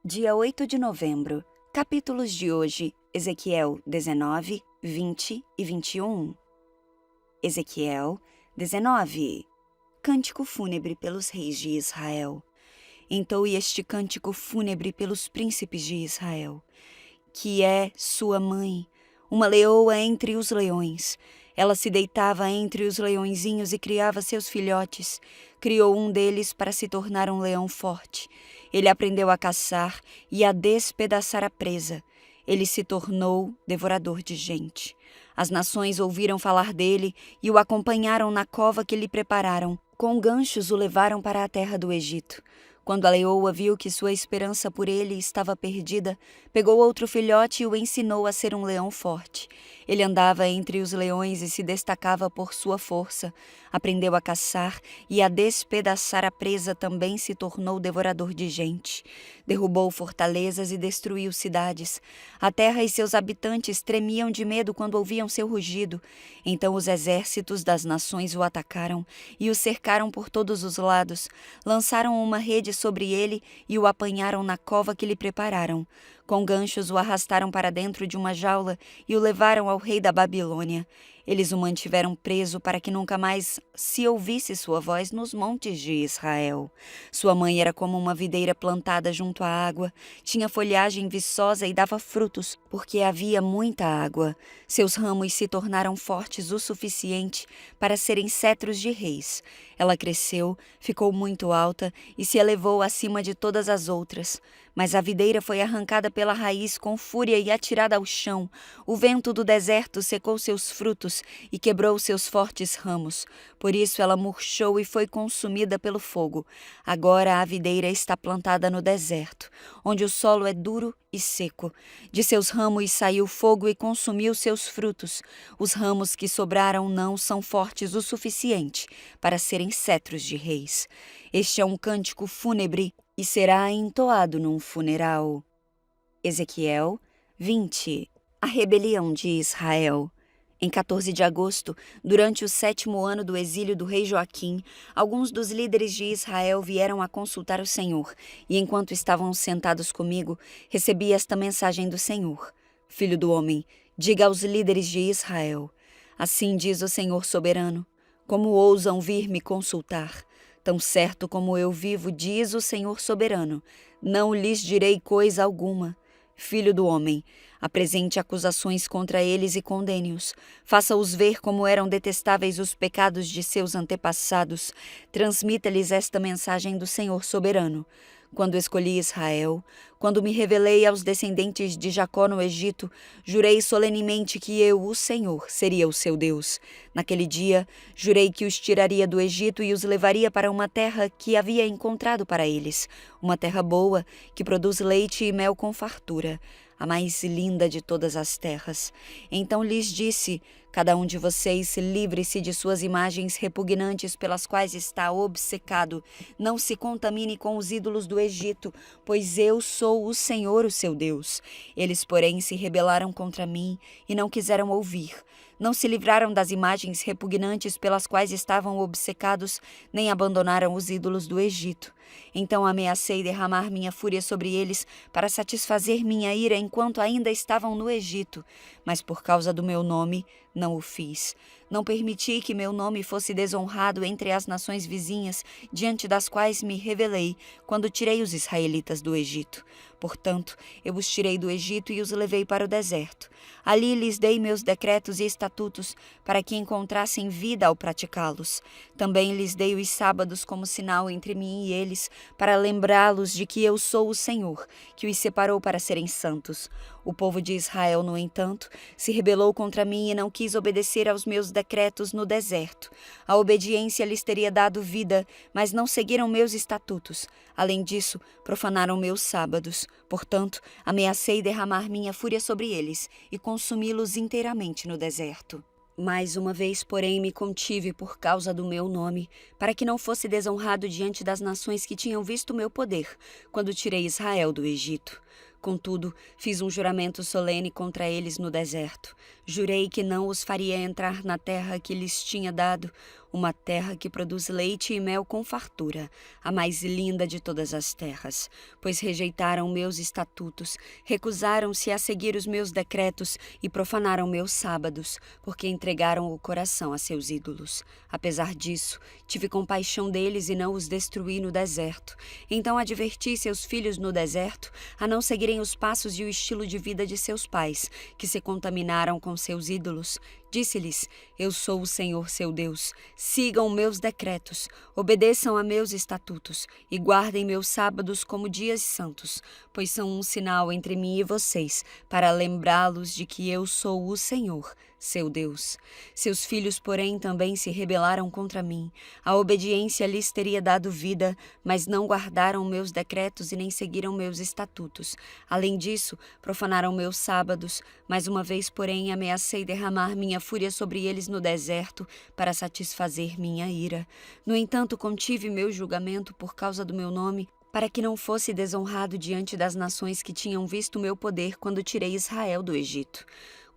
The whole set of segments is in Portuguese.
Dia 8 de novembro. Capítulos de hoje: Ezequiel 19, 20 e 21. Ezequiel 19. Cântico fúnebre pelos reis de Israel. Entoe este cântico fúnebre pelos príncipes de Israel, que é sua mãe, uma leoa entre os leões. Ela se deitava entre os leõezinhos e criava seus filhotes. Criou um deles para se tornar um leão forte. Ele aprendeu a caçar e a despedaçar a presa. Ele se tornou devorador de gente. As nações ouviram falar dele e o acompanharam na cova que lhe prepararam. Com ganchos o levaram para a terra do Egito. Quando a leoa viu que sua esperança por ele estava perdida, pegou outro filhote e o ensinou a ser um leão forte. Ele andava entre os leões e se destacava por sua força. Aprendeu a caçar e a despedaçar a presa, também se tornou devorador de gente. Derrubou fortalezas e destruiu cidades. A terra e seus habitantes tremiam de medo quando ouviam seu rugido. Então os exércitos das nações o atacaram e o cercaram por todos os lados. Lançaram uma rede sobre ele e o apanharam na cova que lhe prepararam. Com ganchos o arrastaram para dentro de uma jaula e o levaram ao rei da Babilônia. Eles o mantiveram preso para que nunca mais se ouvisse sua voz nos montes de Israel. Sua mãe era como uma videira plantada junto à água. Tinha folhagem viçosa e dava frutos, porque havia muita água. Seus ramos se tornaram fortes o suficiente para serem cetros de reis. Ela cresceu, ficou muito alta e se elevou acima de todas as outras. Mas a videira foi arrancada pela raiz com fúria e atirada ao chão. O vento do deserto secou seus frutos e quebrou seus fortes ramos. Por isso ela murchou e foi consumida pelo fogo. Agora a videira está plantada no deserto, onde o solo é duro e seco. De seus ramos saiu fogo e consumiu seus frutos. Os ramos que sobraram não são fortes o suficiente para serem cetros de reis. Este é um cântico fúnebre e será entoado num funeral. Ezequiel 20. A rebelião de Israel. Em 14 de agosto, durante o 7º ano do exílio do rei Joaquim, alguns dos líderes de Israel vieram a consultar o Senhor, e enquanto estavam sentados comigo, recebi esta mensagem do Senhor. Filho do homem, diga aos líderes de Israel: assim diz o Senhor soberano, como ousam vir me consultar? Tão certo como eu vivo, diz o Senhor soberano, não lhes direi coisa alguma. Filho do homem, apresente acusações contra eles e condene-os. Faça-os ver como eram detestáveis os pecados de seus antepassados. Transmita-lhes esta mensagem do Senhor soberano. Quando escolhi Israel, quando me revelei aos descendentes de Jacó no Egito, jurei solenemente que eu, o Senhor, seria o seu Deus. Naquele dia, jurei que os tiraria do Egito e os levaria para uma terra que havia encontrado para eles, uma terra boa, que produz leite e mel com fartura, a mais linda de todas as terras. Então lhes disse: cada um de vocês livre-se de suas imagens repugnantes pelas quais está obcecado. Não se contamine com os ídolos do Egito, pois eu sou o Senhor, o seu Deus. Eles, porém, se rebelaram contra mim e não quiseram ouvir. Não se livraram das imagens repugnantes pelas quais estavam obcecados, nem abandonaram os ídolos do Egito. Então ameacei derramar minha fúria sobre eles para satisfazer minha ira enquanto ainda estavam no Egito, mas por causa do meu nome não o fiz. Não permiti que meu nome fosse desonrado entre as nações vizinhas, diante das quais me revelei quando tirei os israelitas do Egito. Portanto, eu os tirei do Egito e os levei para o deserto. Ali lhes dei meus decretos e estatutos para que encontrassem vida ao praticá-los. Também lhes dei os sábados como sinal entre mim e eles, para lembrá-los de que eu sou o Senhor, que os separou para serem santos. O povo de Israel, no entanto, se rebelou contra mim e não quis obedecer aos meus decretos no deserto. A obediência lhes teria dado vida, mas não seguiram meus estatutos. Além disso, profanaram meus sábados. Portanto, ameacei derramar minha fúria sobre eles e consumi-los inteiramente no deserto. Mais uma vez, porém, me contive por causa do meu nome, para que não fosse desonrado diante das nações que tinham visto meu poder, quando tirei Israel do Egito. Contudo, fiz um juramento solene contra eles no deserto. Jurei que não os faria entrar na terra que lhes tinha dado, uma terra que produz leite e mel com fartura, a mais linda de todas as terras, pois rejeitaram meus estatutos, recusaram-se a seguir os meus decretos e profanaram meus sábados, porque entregaram o coração a seus ídolos. Apesar disso, tive compaixão deles e não os destruí no deserto. Então adverti seus filhos no deserto a não seguirem os passos e o estilo de vida de seus pais, que se contaminaram com seus ídolos. Disse-lhes: Eu sou o Senhor seu Deus. Sigam meus decretos, obedeçam a meus estatutos e guardem meus sábados como dias santos, pois são um sinal entre mim e vocês, para lembrá-los de que eu sou o Senhor, seu Deus. Seus filhos, porém, também se rebelaram contra mim. A obediência lhes teria dado vida, mas não guardaram meus decretos e nem seguiram meus estatutos. Além disso, profanaram meus sábados. Mais uma vez, porém, ameacei derramar minha fúria sobre eles no deserto para satisfazer minha ira. No entanto, contive meu julgamento por causa do meu nome, para que não fosse desonrado diante das nações que tinham visto meu poder quando tirei Israel do Egito.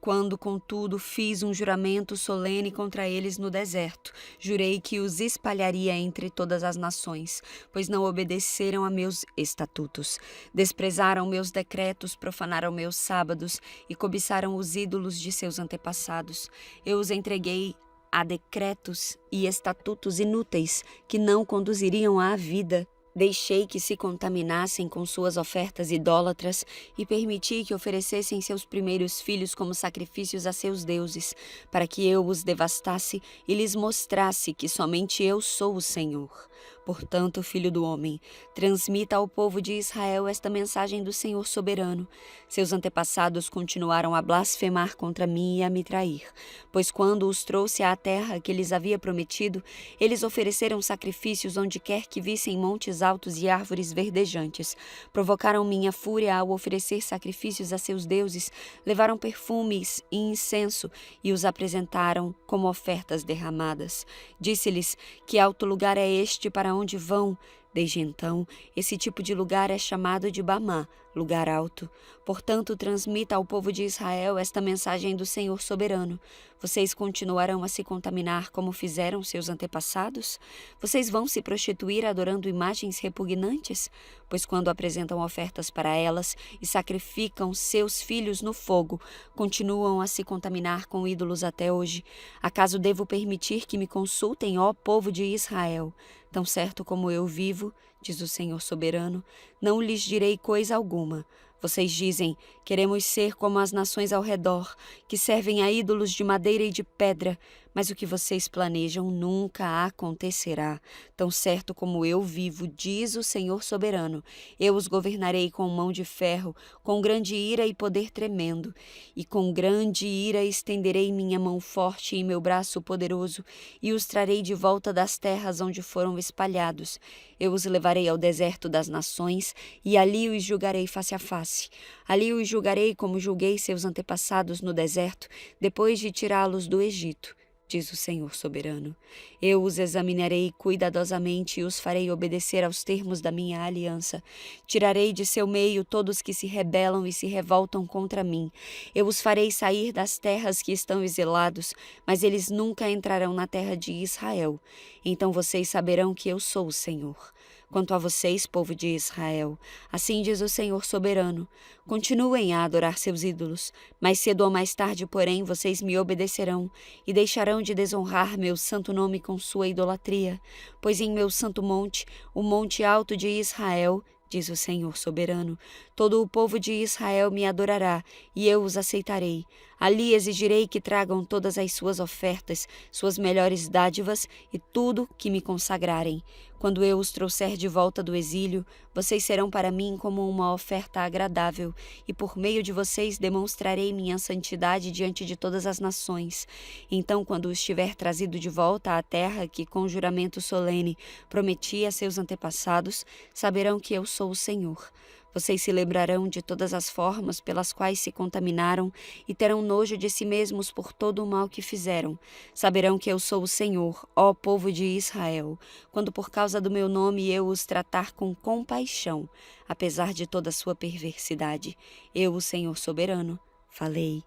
Quando, contudo, fiz um juramento solene contra eles no deserto, jurei que os espalharia entre todas as nações, pois não obedeceram a meus estatutos. Desprezaram meus decretos, profanaram meus sábados e cobiçaram os ídolos de seus antepassados. Eu os entreguei a decretos e estatutos inúteis que não conduziriam à vida. Deixei que se contaminassem com suas ofertas idólatras e permiti que oferecessem seus primeiros filhos como sacrifícios a seus deuses, para que eu os devastasse e lhes mostrasse que somente eu sou o Senhor. Portanto, filho do homem, transmita ao povo de Israel esta mensagem do Senhor soberano. Seus antepassados continuaram a blasfemar contra mim e a me trair, pois quando os trouxe à terra que lhes havia prometido, eles ofereceram sacrifícios onde quer que vissem montes altos e árvores verdejantes. Provocaram minha fúria ao oferecer sacrifícios a seus deuses, levaram perfumes e incenso e os apresentaram como ofertas derramadas. Disse-lhes: Que alto lugar é este para onde vão? Desde então, esse tipo de lugar é chamado de Bamá, lugar alto. Portanto, transmita ao povo de Israel esta mensagem do Senhor soberano. Vocês continuarão a se contaminar como fizeram seus antepassados? Vocês vão se prostituir adorando imagens repugnantes? Pois quando apresentam ofertas para elas e sacrificam seus filhos no fogo, continuam a se contaminar com ídolos até hoje. Acaso devo permitir que me consultem, ó povo de Israel? Tão certo como eu vivo, diz o Senhor soberano, não lhes direi coisa alguma. Vocês dizem: queremos ser como as nações ao redor, que servem a ídolos de madeira e de pedra, mas o que vocês planejam nunca acontecerá. Tão certo como eu vivo, diz o Senhor soberano, eu os governarei com mão de ferro, com grande ira e poder tremendo. E com grande ira estenderei minha mão forte e meu braço poderoso, e os trarei de volta das terras onde foram espalhados. Eu os levarei ao deserto das nações, e ali os julgarei face a face. Ali os julgarei como julguei seus antepassados no deserto, depois de tirá-los do Egito, diz o Senhor soberano. Eu os examinarei cuidadosamente e os farei obedecer aos termos da minha aliança. Tirarei de seu meio todos que se rebelam e se revoltam contra mim. Eu os farei sair das terras que estão exilados, mas eles nunca entrarão na terra de Israel. Então vocês saberão que eu sou o Senhor. Quanto a vocês, povo de Israel, assim diz o Senhor soberano, continuem a adorar seus ídolos, mais cedo ou mais tarde, porém, vocês me obedecerão e deixarão de desonrar meu santo nome com sua idolatria, pois em meu santo monte, o monte alto de Israel, diz o Senhor soberano, todo o povo de Israel me adorará e eu os aceitarei. Ali exigirei que tragam todas as suas ofertas, suas melhores dádivas e tudo que me consagrarem. Quando eu os trouxer de volta do exílio, vocês serão para mim como uma oferta agradável, e por meio de vocês demonstrarei minha santidade diante de todas as nações. Então, quando os tiver trazido de volta à terra que, com juramento solene, prometi a seus antepassados, saberão que eu sou o Senhor. Vocês se lembrarão de todas as formas pelas quais se contaminaram e terão nojo de si mesmos por todo o mal que fizeram. Saberão que eu sou o Senhor, ó povo de Israel, quando por causa do meu nome eu os tratar com compaixão, apesar de toda a sua perversidade. Eu, o Senhor soberano, falei.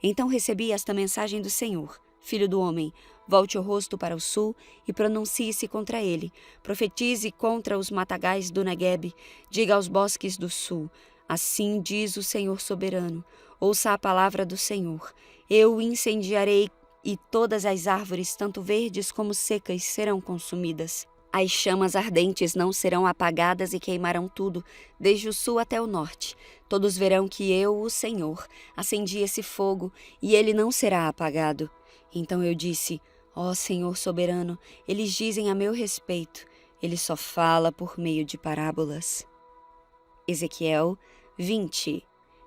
Então recebi esta mensagem do Senhor. Filho do homem, Volte o rosto para o sul e pronuncie-se contra ele. Profetize contra os matagais do Neguebe. Diga aos bosques do sul: assim diz o Senhor soberano. Ouça a palavra do Senhor. Eu o incendiarei e todas as árvores, tanto verdes como secas, serão consumidas. As chamas ardentes não serão apagadas e queimarão tudo, desde o sul até o norte. Todos verão que eu, o Senhor, acendi esse fogo e ele não será apagado. Então eu disse: ó Senhor soberano, eles dizem a meu respeito. Ele só fala por meio de parábolas. Ezequiel 20.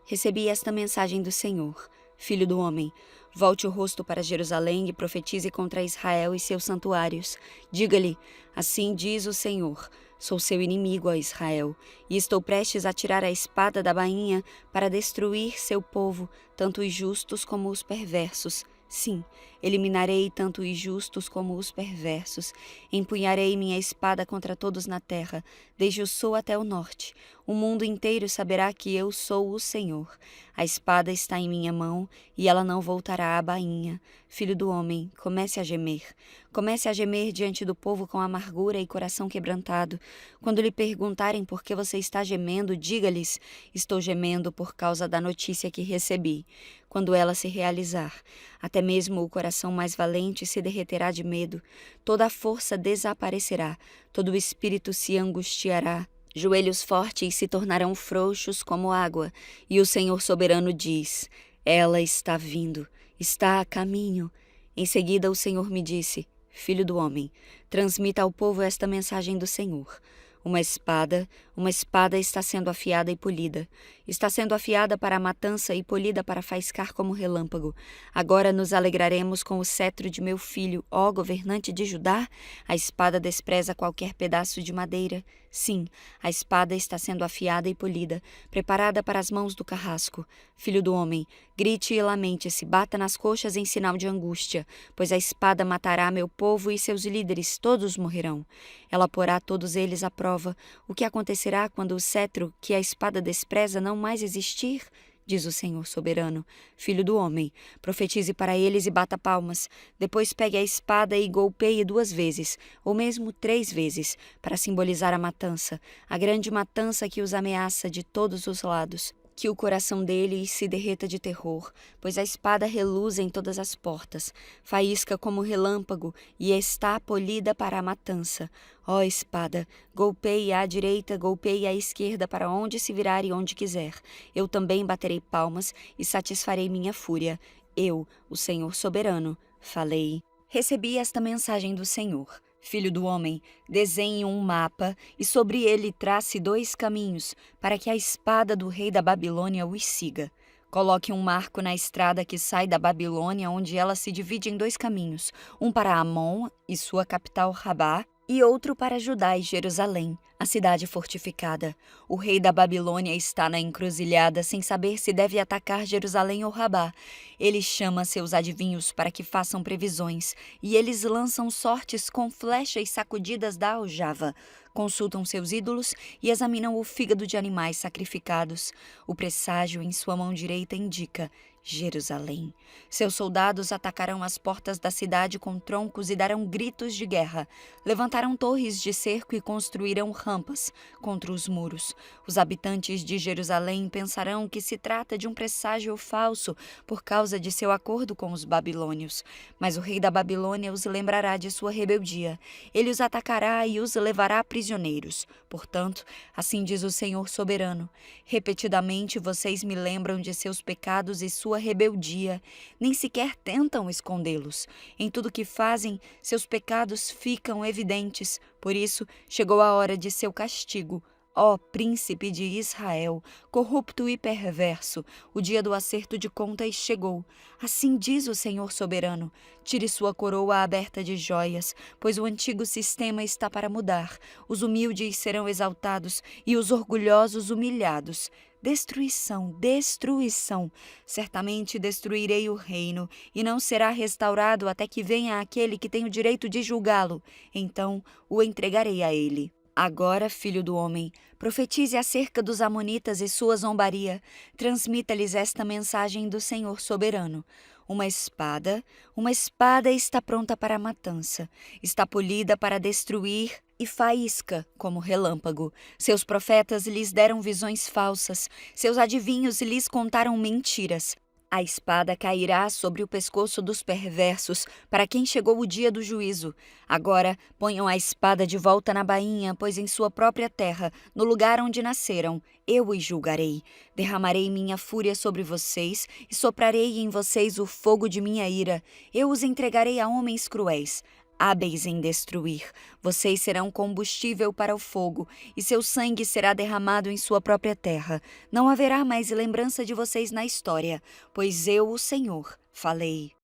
Recebi esta mensagem do Senhor: Filho do homem, volte o rosto para Jerusalém e profetize contra Israel e seus santuários. Diga-lhe: assim diz o Senhor, sou seu inimigo, ó Israel, e estou prestes a tirar a espada da bainha para destruir seu povo, tanto os justos como os perversos. Sim, eliminarei tanto os justos como os perversos. Empunharei minha espada contra todos na terra, desde o sul até o norte. O mundo inteiro saberá que eu sou o Senhor. A espada está em minha mão e ela não voltará à bainha. Filho do homem, comece a gemer. Comece a gemer diante do povo com amargura e coração quebrantado. Quando lhe perguntarem por que você está gemendo, diga-lhes: estou gemendo por causa da notícia que recebi. Quando ela se realizar, até mesmo o coração mais valente se derreterá de medo, toda a força desaparecerá, todo o espírito se angustiará, joelhos fortes se tornarão frouxos como água, e o Senhor soberano diz: ela está vindo, está a caminho. Em seguida o Senhor me disse: Filho do homem, transmita ao povo esta mensagem do Senhor. Uma espada está sendo afiada e polida. Está sendo afiada para a matança e polida para faiscar como relâmpago. Agora nos alegraremos com o cetro de meu filho, ó governante de Judá? A espada despreza qualquer pedaço de madeira. Sim, a espada está sendo afiada e polida, preparada para as mãos do carrasco. Filho do homem, grite e lamente-se, bata nas coxas em sinal de angústia, pois a espada matará meu povo e seus líderes, todos morrerão. Ela porá todos eles à prova. O que acontecerá quando o cetro que a espada despreza não mais existir? Diz o Senhor soberano. Filho do homem, profetize para eles e bata palmas. Depois pegue a espada e golpeie 2 vezes, ou mesmo 3 vezes, para simbolizar a matança, a grande matança que os ameaça de todos os lados. Que o coração deles se derreta de terror, pois a espada reluz em todas as portas, faísca como relâmpago e está polida para a matança. Ó espada, golpeie à direita, golpeie à esquerda para onde se virar e onde quiser. Eu também baterei palmas e satisfarei minha fúria. Eu, o Senhor soberano, falei. Recebi esta mensagem do Senhor. Filho do homem, desenhe um mapa e sobre ele trace 2 caminhos, para que a espada do rei da Babilônia os siga. Coloque um marco na estrada que sai da Babilônia, onde ela se divide em 2 caminhos, um para Amon e sua capital Rabá, e outro para Judá e Jerusalém, a cidade fortificada. O rei da Babilônia está na encruzilhada, sem saber se deve atacar Jerusalém ou Rabá. Ele chama seus adivinhos para que façam previsões, e eles lançam sortes com flechas sacudidas da aljava. Consultam seus ídolos e examinam o fígado de animais sacrificados. O presságio em sua mão direita indica Jerusalém. Seus soldados atacarão as portas da cidade com troncos e darão gritos de guerra. Levantarão torres de cerco e construirão rampas contra os muros. Os habitantes de Jerusalém pensarão que se trata de um presságio falso por causa de seu acordo com os babilônios. Mas o rei da Babilônia os lembrará de sua rebeldia. Ele os atacará e os levará prisioneiros. Portanto, assim diz o Senhor soberano: repetidamente vocês me lembram de seus pecados e sua rebeldia, nem sequer tentam escondê-los. Em tudo que fazem, seus pecados ficam evidentes. Por isso, chegou a hora de seu castigo. Ó príncipe de Israel, corrupto e perverso, o dia do acerto de contas chegou. Assim diz o Senhor soberano: tire sua coroa aberta de joias, pois o antigo sistema está para mudar. Os humildes serão exaltados e os orgulhosos humilhados. Destruição, destruição. Certamente destruirei o reino, e não será restaurado até que venha aquele que tem o direito de julgá-lo. Então o entregarei a ele. Agora, filho do homem, profetize acerca dos amonitas e sua zombaria. Transmita-lhes esta mensagem do Senhor soberano. uma espada está pronta para a matança, está polida para destruir e faísca como relâmpago. Seus profetas lhes deram visões falsas, seus adivinhos lhes contaram mentiras. A espada cairá sobre o pescoço dos perversos, para quem chegou o dia do juízo. Agora ponham a espada de volta na bainha, pois em sua própria terra, no lugar onde nasceram, eu os julgarei. Derramarei minha fúria sobre vocês e soprarei em vocês o fogo de minha ira. Eu os entregarei a homens cruéis, hábeis em destruir. Vocês serão combustível para o fogo, e seu sangue será derramado em sua própria terra. Não haverá mais lembrança de vocês na história, pois eu, o Senhor, falei.